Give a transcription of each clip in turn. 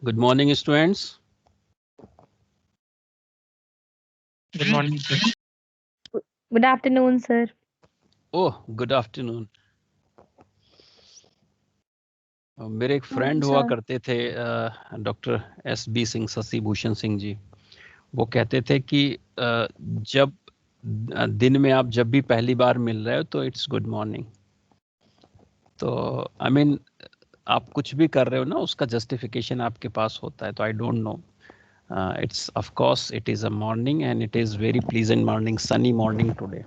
Good morning, students. Good morning, sir. Good afternoon, sir. Oh, good afternoon. मेरे एक Morning, friend हुआ sir. करते थे डॉक्टर SB सिंह, शशि भूषण सिंह जी। वो कहते थे कि जब दिन में आप जब भी पहली बार मिल रहे हो तो इट्स गुड मॉर्निंग। तो आई मीन आप कुछ भी कर रहे हो ना, उसका जस्टिफिकेशन आपके पास होता है। तो I don't know, it's of course it is a morning and it is very pleasant morning, sunny morning today.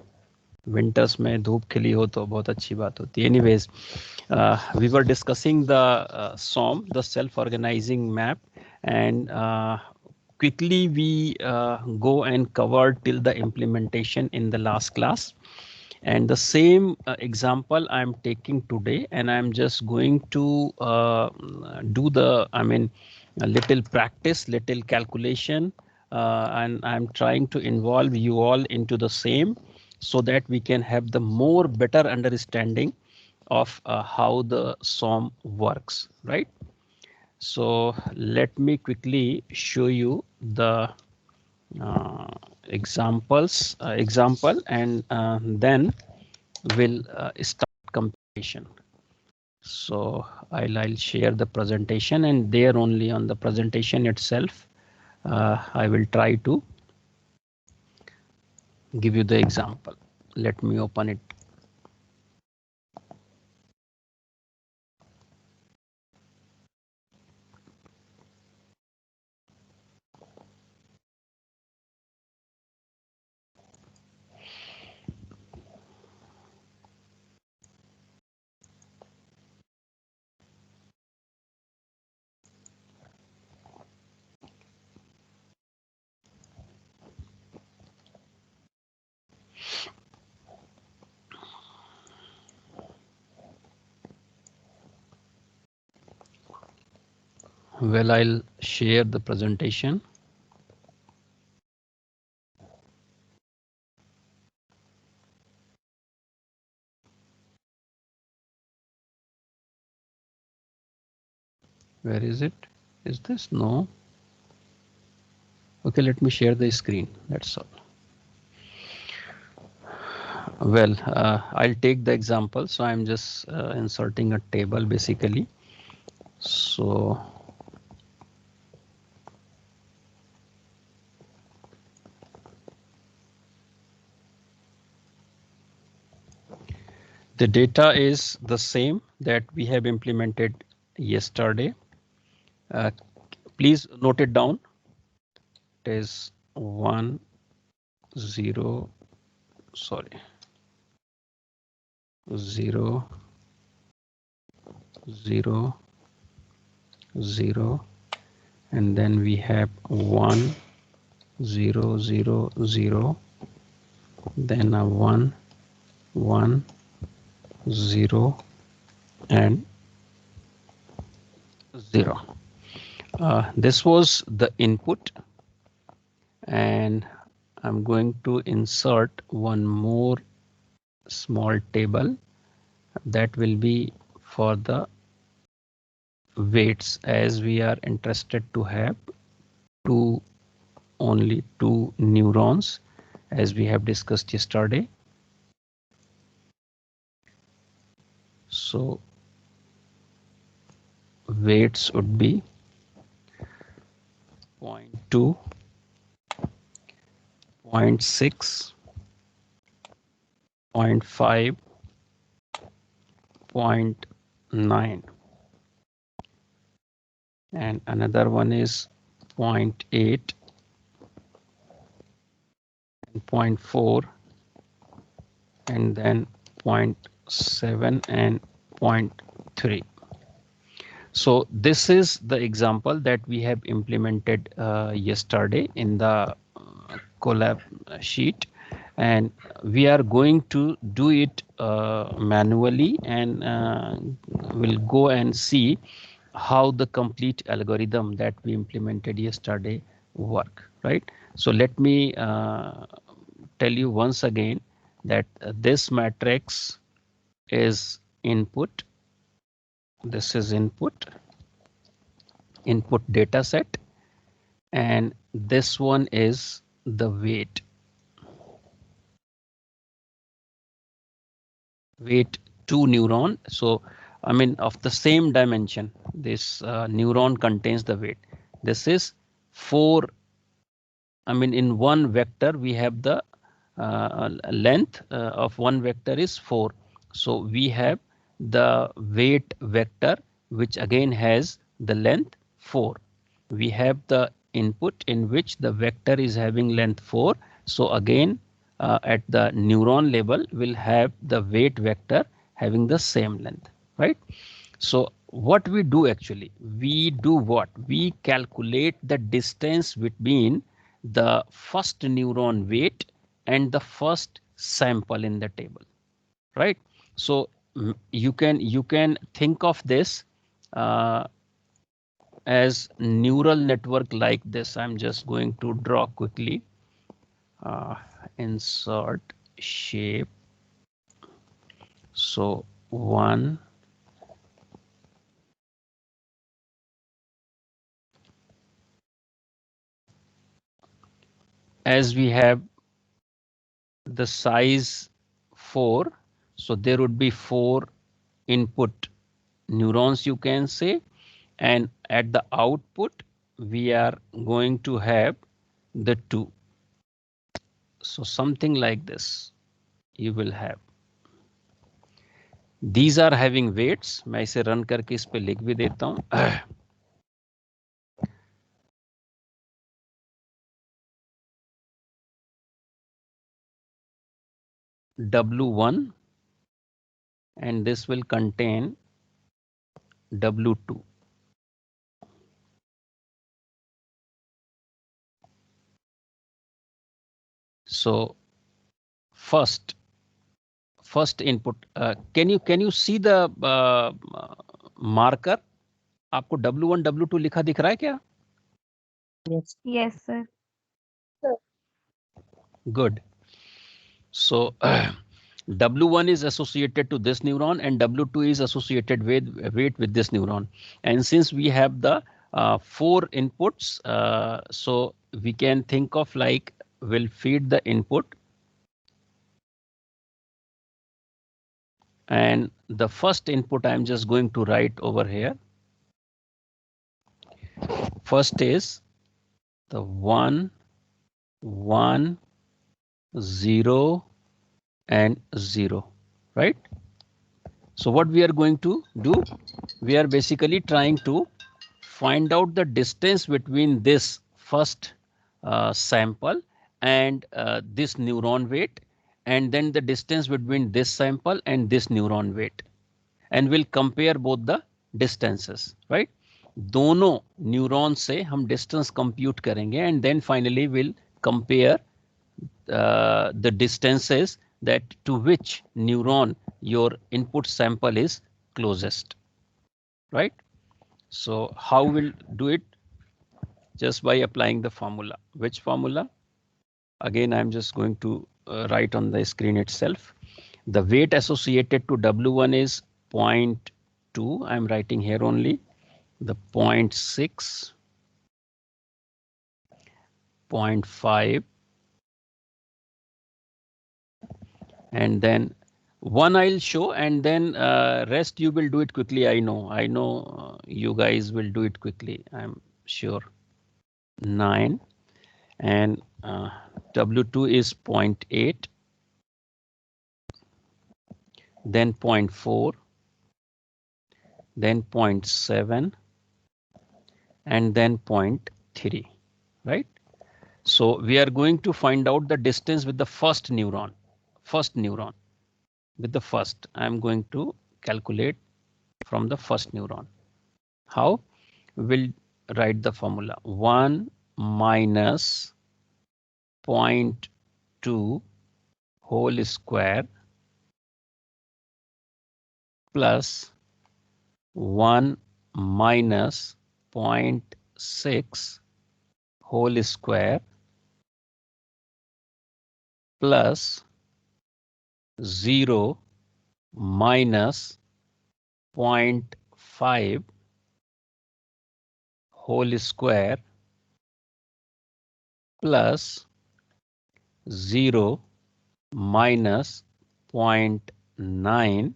Winters में धूप खिली हो तो बहुत अच्छी बात होती है। Anyways, we were discussing the SOM, the self-organizing map, and quickly we go and cover till the implementation in the last class. And the same example I'm taking today, and I'm just going to do the, I mean, a little practice, little calculation, and I'm trying to involve you all into the same so that we can have the more better understanding of how the SOM works, right? So let me quickly show you the uh, example, and then we'll start computation. So I'll share the presentation, and there only on the presentation itself, I will try to give you the example. Let me open it. Well, I'll share the presentation. Where is it? Is this? No. Okay, let me share the screen. That's all. Well, I'll take the example. So I'm just inserting a table basically. So the data is the same that we have implemented yesterday. Uh, please note it down. It is 1, 0, sorry, 0, 0, 0, and then we have 1, 0, 0, 0, then a 1, 1, 0, and 0. This was the input, and I'm going to insert one more small table that will be for the weights, as we are interested to have only two neurons, as we have discussed yesterday. So weights would be 0.2, 0.6, 0.5, 0.9, and another one is 0.8 and 0.4, and then 0.7 and 0.3. So this is the example that we have implemented yesterday in the collab sheet, and we are going to do it manually, and we'll go and see how the complete algorithm that we implemented yesterday work, right? So let me tell you once again that this matrix is input. This is input, input data set, and this one is the weight 2 neuron. So I mean of the same dimension, this neuron contains the weight. This is 4. I mean in one vector we have the length of one vector is 4. So we have the weight vector which again has the length 4. We have the input in which the vector is having length 4. So again at the neuron level we'll have the weight vector having the same length, right? So what we do actually, we do what? We calculate the distance between the first neuron weight and the first sample in the table, right? So you can think of this as neural network like this. I'm just going to draw quickly. Insert shape. So 1, as we have the size 4, so there would be 4 input neurons, you can say, and at the output we are going to have the 2. So something like this you will have. These are having weights. मैं इसे run करके इस पे लिख भी देता हूं. W1 and this will contain W2. So first input, can you see the marker? आपको W1 W2 लिखा दिख रहा है क्या? Yes. Yes, sir. Good. So W1 is associated to this neuron and W2 is associated with weight with this neuron. And since we have the 4 inputs, so we can think of like we'll feed the input. And the first input I'm just going to write over here. First is the 1, 1, 0, and 0, right? So what we are going to do, we are basically trying to find out the distance between this first sample and this neuron weight, and then the distance between this sample and this neuron weight, and we'll compare both the distances, right? दोनों neuron से हम distance compute करेंगे and then finally we'll compare the distances that to which neuron your input sample is closest, right? So how we'll do it? Just by applying the formula. Which formula? Again, I'm just going to write on the screen itself. The weight associated to W1 is 0.2. I'm writing here only. The 0.6, 0.5, and then 1 I'll show, and then rest you will do it quickly. I know you guys will do it quickly, I'm sure. 9, and W2 is 0.8, then 0.4, then 0.7, and then 0.3, right? So we are going to find out the distance with the first neuron. With the first, I'm going to calculate from the first neuron. How? We'll write the formula. 1 minus 0.2 whole square plus 1 minus 0.6 whole square plus 0 minus 0.5 whole square plus 0 minus 0.9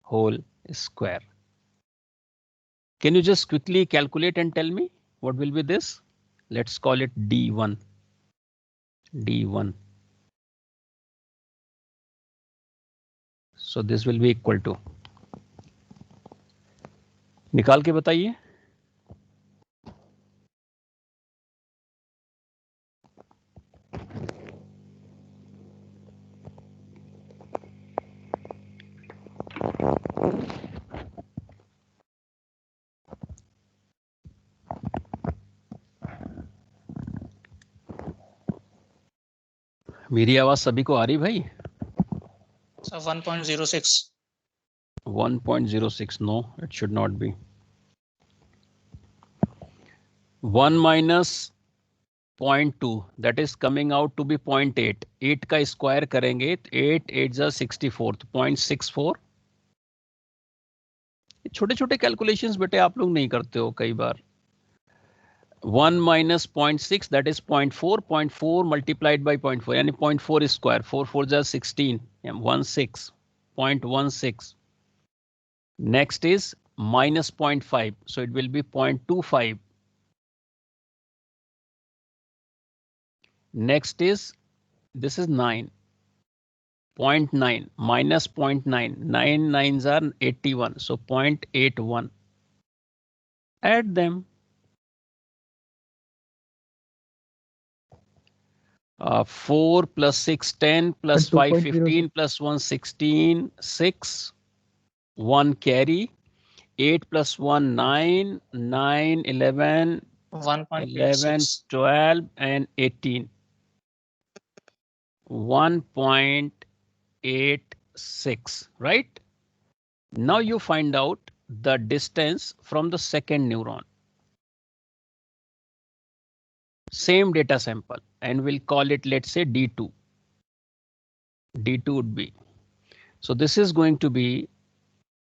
whole square. Can you just quickly calculate and tell me what will be this? Let's call it D1. D1. So this will be equal to. निकाल के बताइए. मेरी आवाज सभी को आ रही भाई? 1.06. 1.06. No, it should not be. 1 minus 0.2, that is coming out to be 0.8. 8 का स्क्वायर करेंगे 8 8 जा 64, 0.64. छोटे छोटे कैलकुलेशंस बेटे आप लोग नहीं करते हो कई बार. 1 minus 0.6, that is 0.4. 0.4 multiplied by 0.4, यानी 0.4 square. 4 4 जा 16, 16, 0.16. Next is minus 0.5, so it will be 0.25. Next is, this is 9. 0.9 minus 0.9. 9 9s are 81, so 0.81. Add them. 4 plus 6 10 plus 5 15 plus 1 16 6 1 carry 8 plus 1 9 9 11 11 12 and 18. 1.86, right? Now you find out the distance from the second neuron. Same data sample, and we'll call it, let's say D2. D2 would be. So this is going to be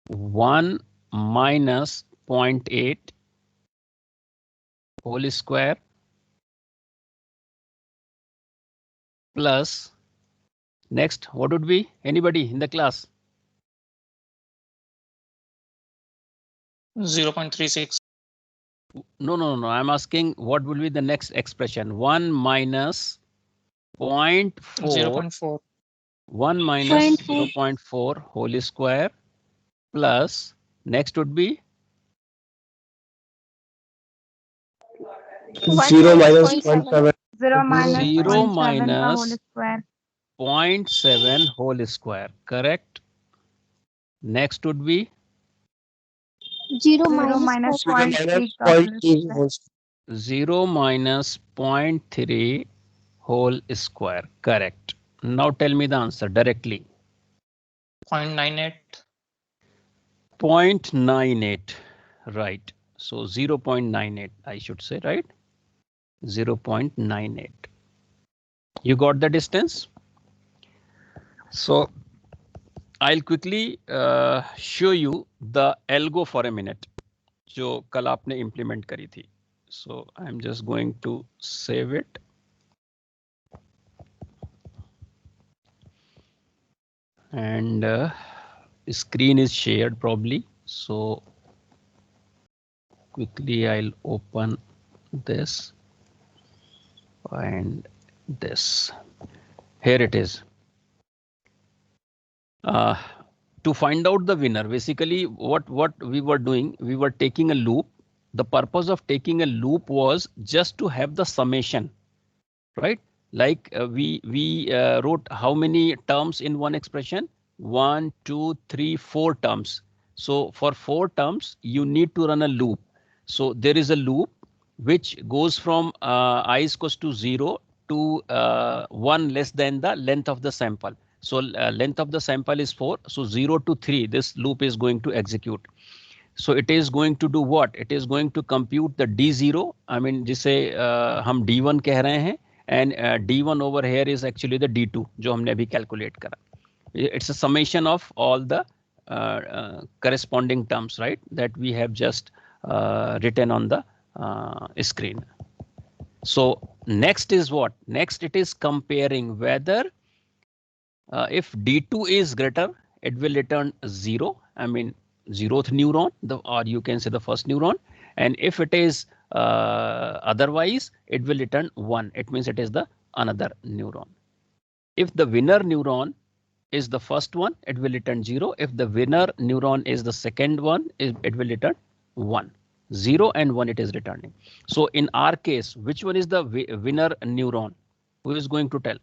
1 minus 0.8 whole square plus, next, what would be? Anybody in the class? 0.36. No. I'm asking what will be the next expression? 1 minus 0.4. 0.4. 1 minus 0.4 whole square plus, next would be 0 minus 0.7. 0 minus 0 0.7 minus का whole square. 0.7 whole square, correct? Next would be 0 minus 0.3 का whole square. 0 minus 0.3 whole square, correct? Now tell me the answer directly. 0.98. 0.98, right? So 0.98, I should say, right? 0.98. You got the distance? So I'll quickly show you the algo for a minute, जो कल आपने implement करी थी. So I'm just going to save it. And screen is shared probably. So quickly I'll open this and this. Here it is. To find out the winner, basically what we were doing, we were taking a loop. The purpose of taking a loop was just to have the summation, right? Like we wrote how many terms in one expression? 1, 2, 3, 4 terms. So for 4 terms, you need to run a loop. So there is a loop which goes from I is equals to 0 to 1 less than the length of the sample. So length of the sample is 4. So 0 to 3, this loop is going to execute. So it is going to do what? It is going to compute the D0. I mean, जिसे हम D1 कह रहे हैं, and D1 over here is actually the D2 जो हमने अभी calculate करा. It's a summation of all the corresponding terms, right? That we have just written on the screen. So next is what? Next it is comparing whether if D2 is greater, it will return 0. I mean, 0th neuron, or you can say the first neuron. And if it is otherwise, it will return 1. It means it is the another neuron. If the winner neuron is the first one, it will return 0. If the winner neuron is the second one, it will return 1. 0 and 1 it is returning. So in our case, which one is the winner neuron? Who is going to tell?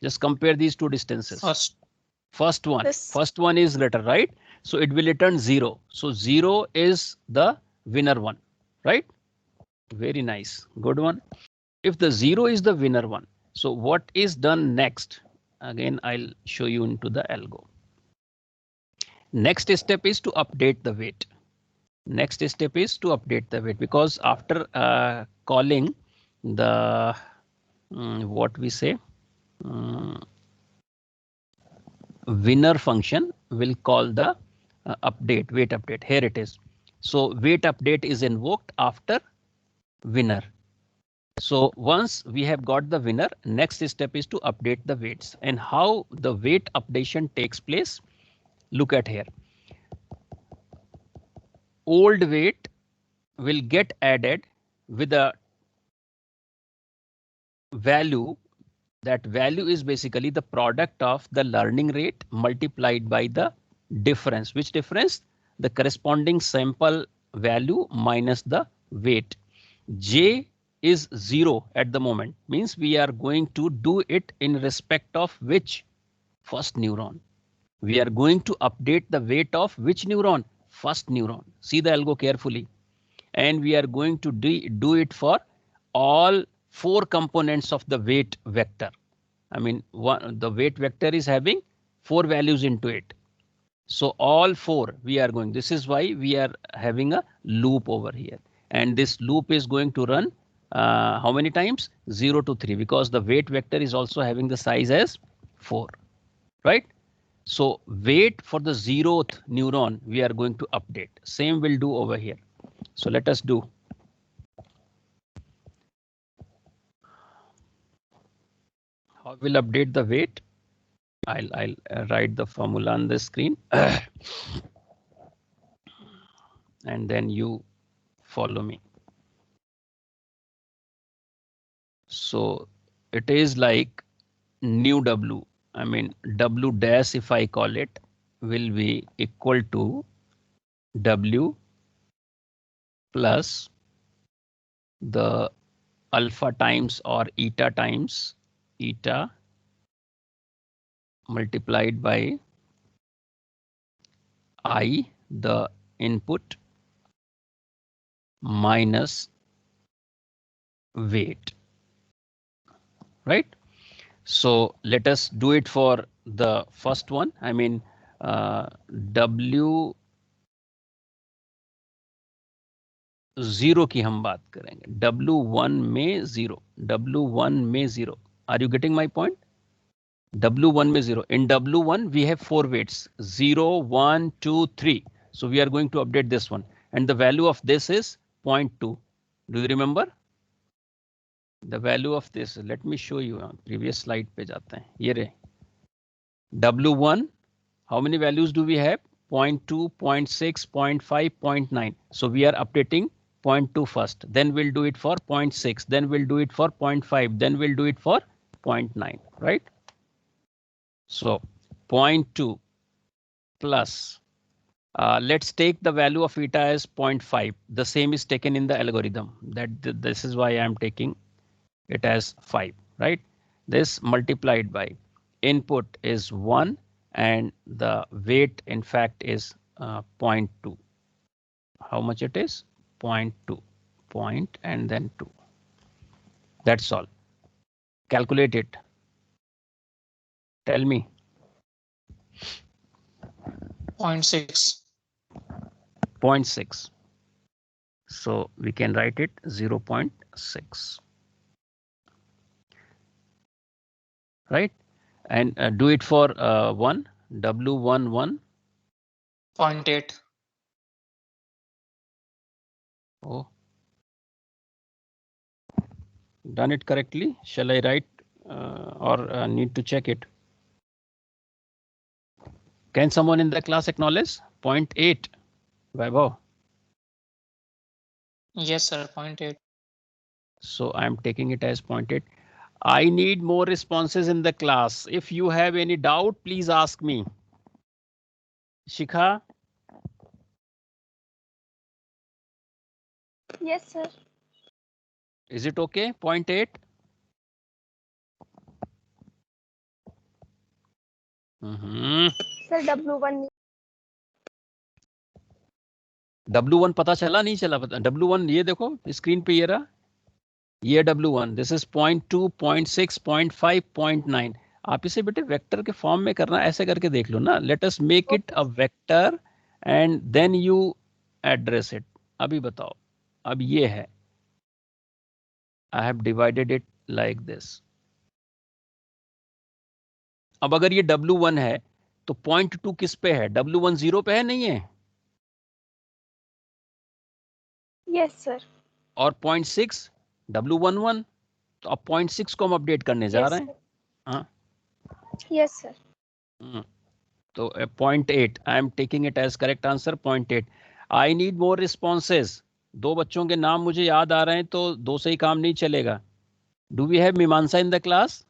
Just compare these two distances. First one. First one is greater, right? So it will return 0. So 0 is the winner one, right? Very nice. Good one. If the 0 is the winner one, so what is done next? Again, I'll show you into the algo. Next step is to update the weight. Next step is to update the weight, because after calling the what we say winner function, will call the update, weight update. Here it is. So weight update is invoked after winner. So once we have got the winner, next step is to update the weights. And how the weight updation takes place, look at here. Old weight will get added with a value. That value is basically the product of the learning rate multiplied by the difference. Which difference? The corresponding sample value minus the weight. J is 0 at the moment, means we are going to do it in respect of which? First neuron. We are going to update the weight of which neuron? First neuron. See the algo carefully. And we are going to do it for all 4 components of the weight vector. I mean, the weight vector is having 4 values into it. So all 4 we are going. This is why we are having a loop over here. And this loop is going to run how many times? 0 to 3, because the weight vector is also having the size as 4, right? So weight for the 0th neuron we are going to update. Same will do over here. So let us do. How will update the weight? I'll write the formula on the screen. And then you follow me. So it is like new W. I mean, W dash, if I call it, will be equal to W plus the alpha times or eta times eta multiplied by I, the input, minus weight, right? So let us do it for the first one. I mean, W 0 की हम बात करेंगे. W1 में 0. W1 में 0. Are you getting my point? W1 में 0. In W1 we have 4 weights. 0, 1, 2, 3. So we are going to update this one. And the value of this is 0.2. Do you remember? The value of this, let me show you. Previous slide पे जाते हैं. ये रहे. W1, how many values do we have? 0.2, 0.6, 0.5, 0.9. So we are updating 0.2 first. Then we'll do it for 0.6. Then we'll do it for 0.5. Then we'll do it for 0.9, right? So 0.2 plus, let's take the value of eta as 0.5. The same is taken in the algorithm. This is why I am taking it as 5, right? This multiplied by input is 1 and the weight in fact is 0.2. How much it is? 0.2. Point and then 2. That's all. Calculate it. Tell me. 0.6. 0.6. So we can write it 0.6. Right? And do it for 1. W1, 1. 0.8. Oh. Done it correctly. Shall I write or need to check it? Can someone in the class acknowledge? 0.8. Vaibhav. Yes, sir. 0.8. So I'm taking it as 0.8. I need more responses in the class. If you have any doubt, please ask me. Shikha? Yes, sir. Is it okay? 0.8? Sir, W1. W1 पता चला नहीं चला पता W1 ये देखो screen पे ये रहा ये W1 दिस इज 0.2 0.6 0.5 0.9 आप इसे बेटे वेक्टर के फॉर्म में करना ऐसे करके देख लो ना let us make it a vector and then you address it अभी बताओ अब ये है I have divided it like this अब अगर ये W1 है तो 0.2 किस पे है W1 0 पे है नहीं है यस सर और 0.6 W11 तो अब 0.6 को हम अपडेट करने जा रहे हैं हाँ यस सर तो 0.8 I am taking it as correct answer 0.8 I need more responses दो बच्चों के नाम मुझे याद आ रहे हैं तो दो से ही काम नहीं चलेगा डू वी हैव मीमांसा in the class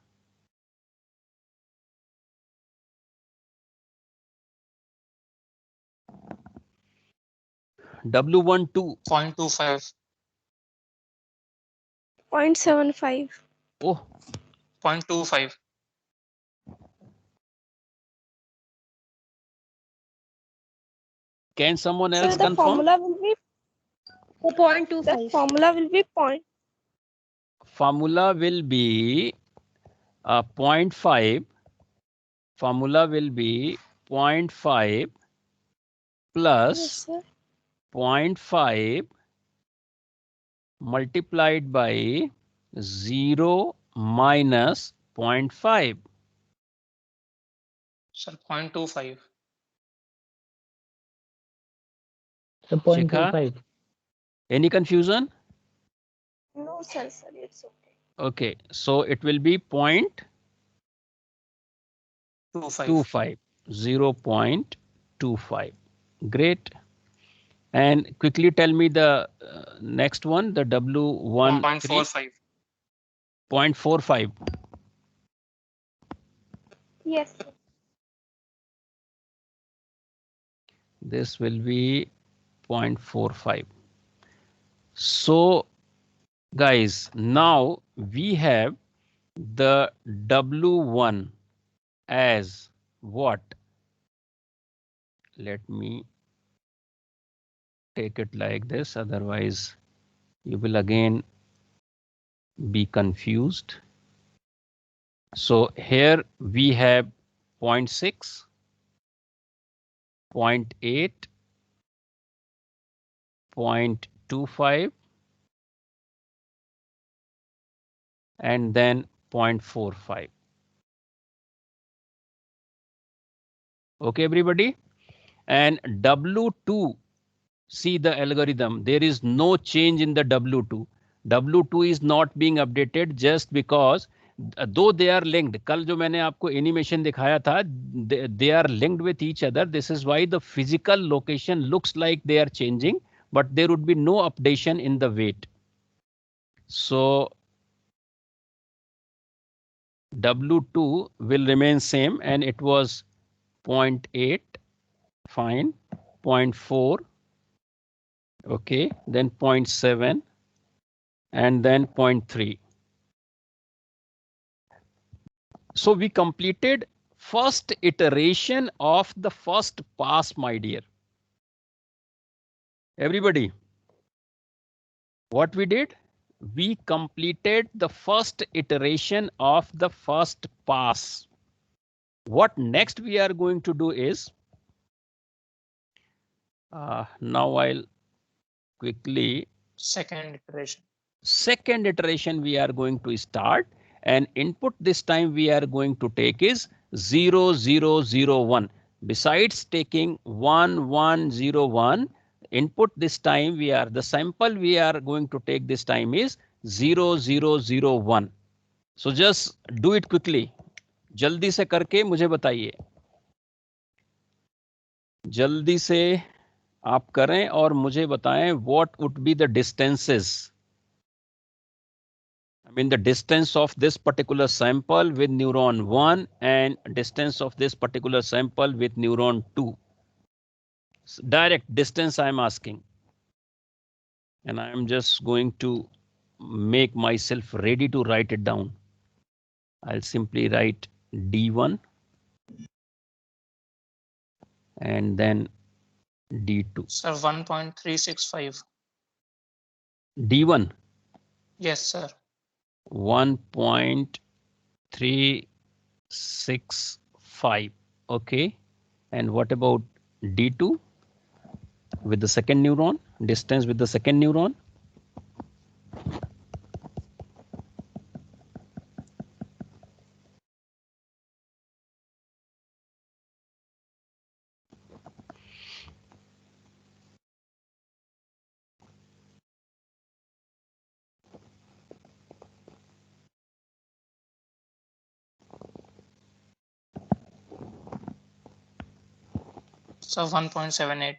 W12 0.25. 0.75 oh 0.25. can someone else Sir, the confirm formula will be 0.25. the formula will be point. Formula will be 0.5 formula will be 0.5 plus Yes, sir. 0.5 multiplied by 0 minus 0.5. Sir, 0.25. So 0.25. Any confusion? No, sir, it's okay. Okay, so it will be 0.25. 0.25. Great. And quickly tell me the next one, the W1. 0.45. 0.45. Yes, sir. This will be 0.45. So, guys, now we have the W1 as what? Let me take it like this, otherwise you will again be confused. So here we have 0.6, 0.8, 0.25, and then 0.45. Okay, everybody? And W2, see the algorithm, there is no change in the W2. W2 is not being updated just because though they are linked. कल जो मैंने आपको animation दिखाया था, they are linked with each other. This is why the physical location looks like they are changing, but there would be no updation in the weight. So W2 will remain same and it was 0.8, fine, 0.4, okay, then 0.7 and then 0.3. So we completed first iteration of the first pass, my dear. Everybody, what we did? We completed the first iteration of the first pass. What next we are going to do is, now I'll quickly. Second iteration. Second iteration we are going to start, and input this time we are going to take is 0, 0, 0, 1. Besides taking 1, 1, 0, 1, input this time the sample we are going to take this time is 0001. So just do it quickly. जल्दी से करके मुझे बताइए, जल्दी से आप करें और मुझे बताएं what would be the distances. I mean the distance of this particular sample with neuron 1 and distance of this particular sample with neuron 2. Direct distance I am asking. And I am just going to make myself ready to write it down. I'll simply write D1 and then D2. Sir, 1.365. D1. Yes, sir. 1.365. Okay. And what about D2 with the second neuron? Distance with the second neuron? So 1.78.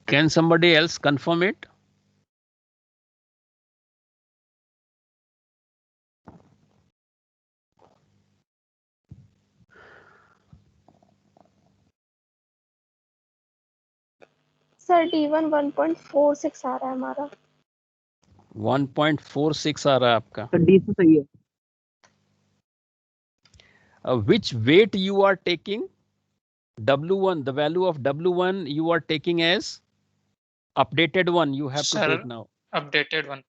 Can somebody else confirm it? Sir D1 1.46 आ रहा है हमारा. 1.46 आ रहा है आपका. तो D से सही है. Which weight you are taking? W1, the value of W1 you are taking as updated one. You have Sir, to take now. Updated one.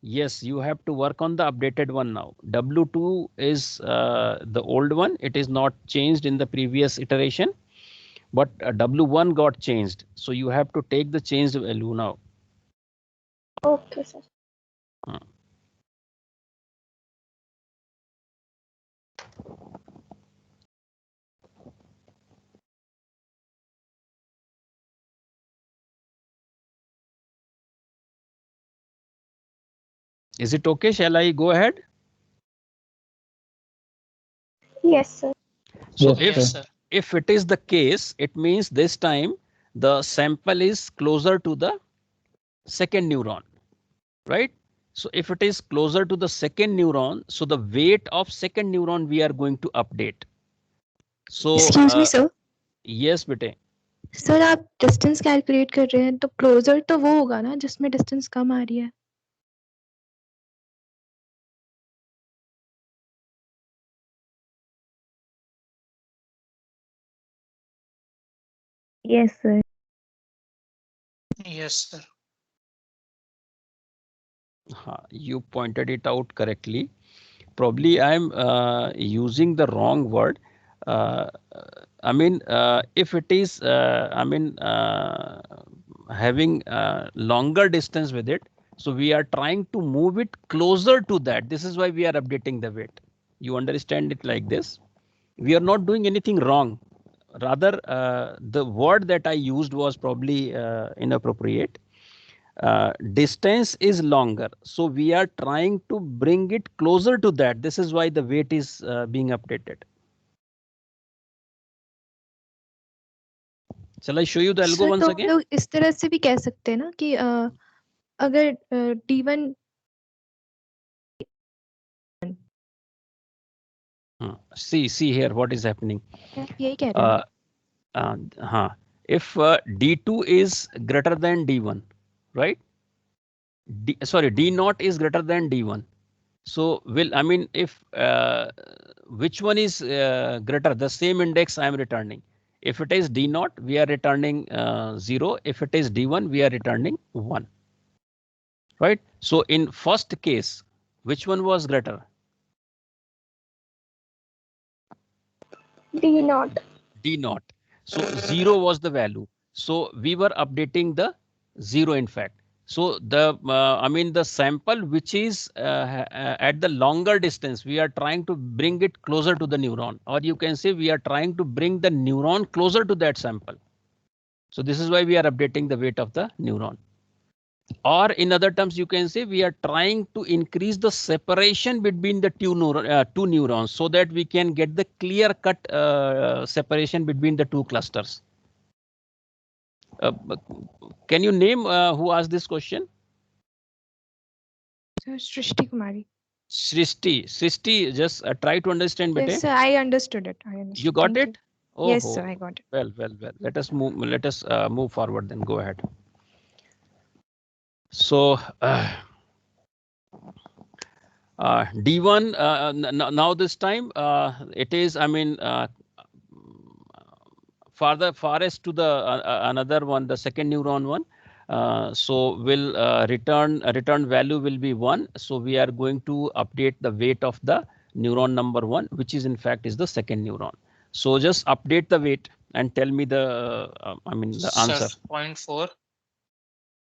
Yes, you have to work on the updated one now. W2 is the old one. It is not changed in the previous iteration, but W1 got changed. So you have to take the changed value now. Okay, sir. Is it okay? Shall I go ahead? Yes, sir. So Yes, sir. if it is the case, it means this time the sample is closer to the second neuron, right? So if it is closer to the second neuron, so the weight of second neuron we are going to update. So Excuse me, sir. Yes, बेटे. Sir आप distance calculate कर रहे हैं तो closure तो वो होगा ना जिसमें डिस्टेंस कम आ रही है. Yes, sir. Yes, sir. You pointed it out correctly. Probably I'm using the wrong word. I mean, if it is, having longer distance with it, so we are trying to move it closer to that. This is why we are updating the weight. You understand it like this? We are not doing anything wrong. Rather, the word that I used was probably inappropriate. Distance is longer, so we are trying to bring it closer to that. This is why the weight is being updated. Shall I show you the algo once तो again? लोग इस तरह से भी कह सकते हैं ना कि अगर D1 See here what is happening. यही कह रहे हैं. If D2 is greater than D1, right? D0 is greater than D1. So if which one is greater, the same index I am returning. If it is D0, we are returning 0. If it is D1, we are returning 1. Right? So in first case, which one was greater? D0. D0. So 0 was the value. So we were updating the 0 in fact. So the sample which is at the longer distance, we are trying to bring it closer to the neuron, or you can say we are trying to bring the neuron closer to that sample. So this is why we are updating the weight of the neuron. Or in other terms, you can say we are trying to increase the separation between the two neurons so that we can get the clear cut separation between the two clusters. Can you name who asked this question? Sir, Srishti Kumari. Srishti, just try to understand better. Yes, sir, I understood it. I understood. You got Thank it? you. Oh, Yes, sir, I got it. Well. Let us move. Let us move forward. Then go ahead. So D1 now this time it is. I mean, farthest to the another one, the second neuron one. So will return value will be 1. So we are going to update the weight of the neuron number 1, which is in fact is the second neuron. So just update the weight and tell me the the answer. 0.4,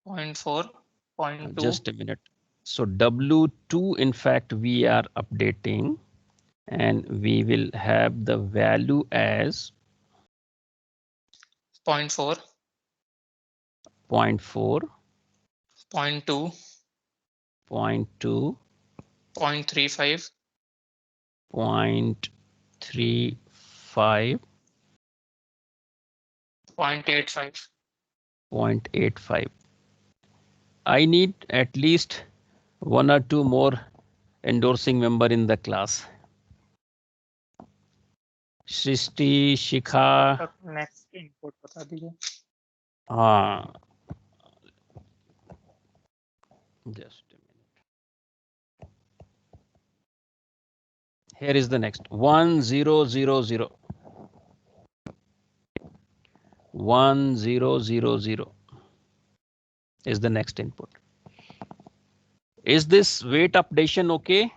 0.4, 0.2. Just a minute. So W2 in fact we are updating, and we will have the value as 0.4, 0.4, 0.2, 0.2, 0.35, 0.35, 0.85. 0.85. I need at least 1 or 2 more endorsing member in the class. Srishti, Shikha. Next input बता दीजिए. Just a minute. Here is the next 1000. 1000 is the next input. Is this weight updation okay?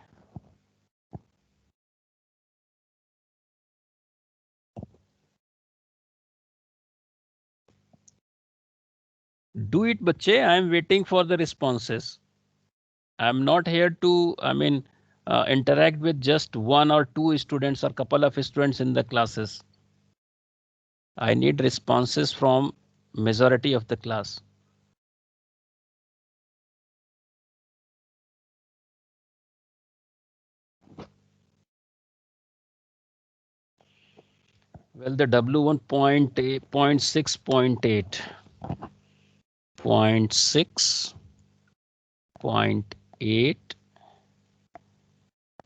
Do it, bache. I am waiting for the responses. I'm not here to, interact with just 1 or 2 students or couple of students in the classes. I need responses from majority of the class. Well, the W1 0.6, 0.8, 0.6, 0.8,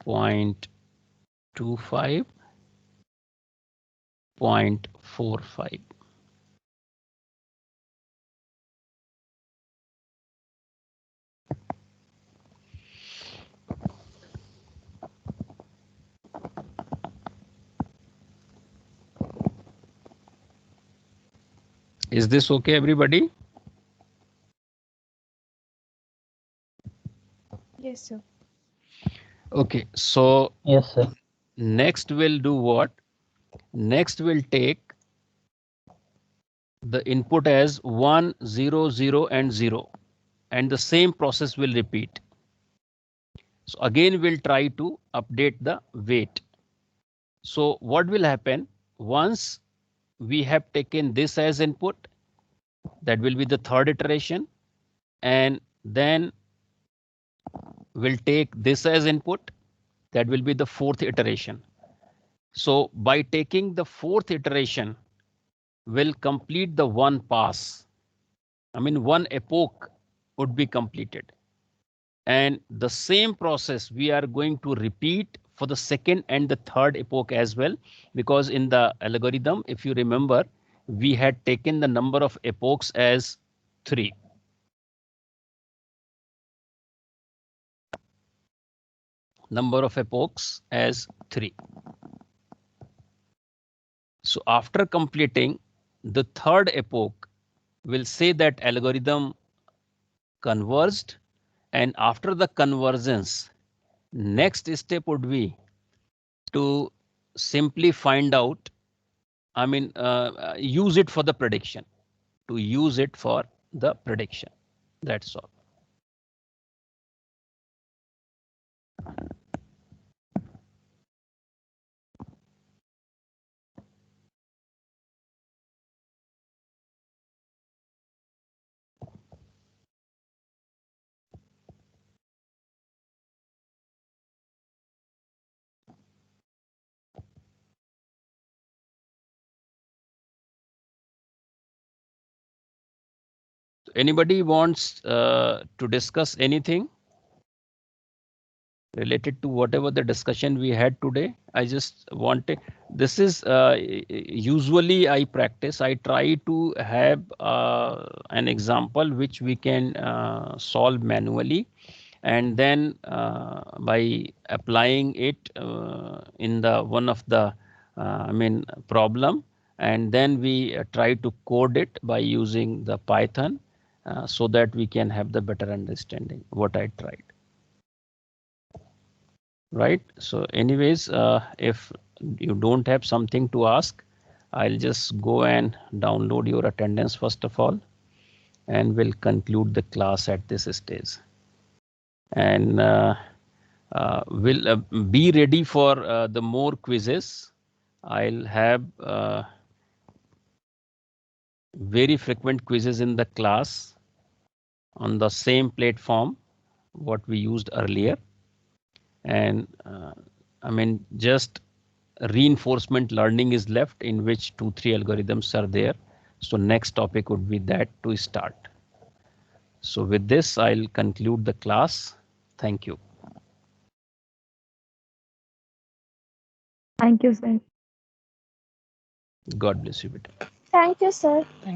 0.25, 0.45. Is this okay, everybody? Yes, sir. Okay, so Yes, sir. next we'll do what? Next we'll take the input as 1, 0, 0, and 0, and the same process will repeat. So again, we'll try to update the weight. So what will happen once we have taken this as input? That will be the third iteration, and then we'll take this as input. That will be the fourth iteration. So by taking the fourth iteration, we'll complete the one pass. One epoch would be completed. And the same process we are going to repeat for the second and the third epoch as well, because in the algorithm, if you remember, we had taken the number of epochs as 3. Number of epochs as 3. So after completing the third epoch, we'll say that algorithm converged, and after the convergence, next step would be to simply find out, use it for the prediction, That's all. anybody wants to discuss anything related to whatever the discussion we had today? I just wanted, this is usually I practice, I try to have an example which we can solve manually, and then by applying it in the one of the problem, and then we try to code it by using the Python so that we can have the better understanding what I tried. Right. So anyways, if you don't have something to ask, I'll just go and download your attendance first of all, and we'll conclude the class at this stage. And we'll be ready for the more quizzes. I'll have very frequent quizzes in the class on the same platform what we used earlier. And just reinforcement learning is left, in which 2-3 algorithms are there. So next topic would be that to start. So with this, I'll conclude the class. Thank you. Thank you, sir. God bless you. Thank you, sir.